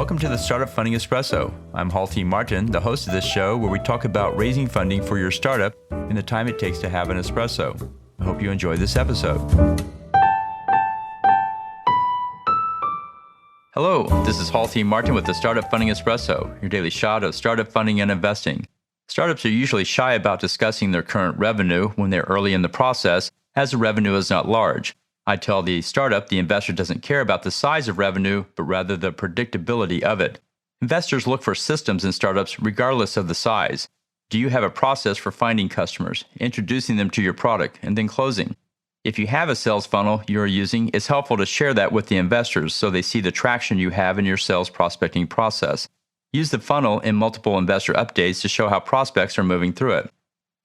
Welcome to the Startup Funding Espresso. I'm Halti Martin, the host of this show where we talk about raising funding for your startup and the time it takes to have an espresso. I hope you enjoy this episode. Hello, this is Halti Martin with the Startup Funding Espresso, your daily shot of startup funding and investing. Startups are usually shy about discussing their current revenue when they're early in the process, as the revenue is not large. I tell the startup the investor doesn't care about the size of revenue, but rather the predictability of it. Investors look for systems in startups regardless of the size. Do you have a process for finding customers, introducing them to your product, and then closing? If you have a sales funnel you are using, it's helpful to share that with the investors so they see the traction you have in your sales prospecting process. Use the funnel in multiple investor updates to show how prospects are moving through it.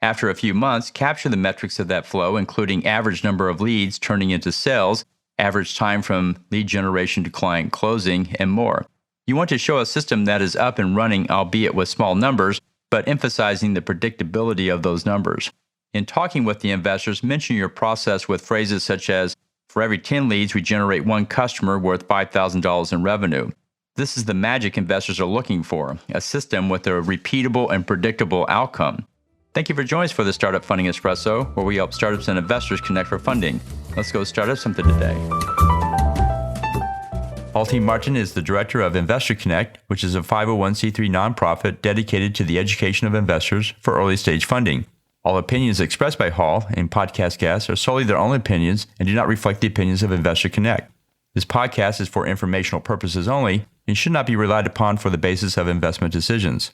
After a few months, capture the metrics of that flow, including average number of leads turning into sales, average time from lead generation to client closing, and more. You want to show a system that is up and running, albeit with small numbers, but emphasizing the predictability of those numbers. In talking with the investors, mention your process with phrases such as, for every 10 leads, we generate one customer worth $5,000 in revenue. This is the magic investors are looking for, a system with a repeatable and predictable outcome. Thank you for joining us for the Startup Funding Espresso, where we help startups and investors connect for funding. Let's go start up something today. Halti Martin is the director of Investor Connect, which is a 501c3 nonprofit dedicated to the education of investors for early stage funding. All opinions expressed by Hall and podcast guests are solely their own opinions and do not reflect the opinions of Investor Connect. This podcast is for informational purposes only and should not be relied upon for the basis of investment decisions.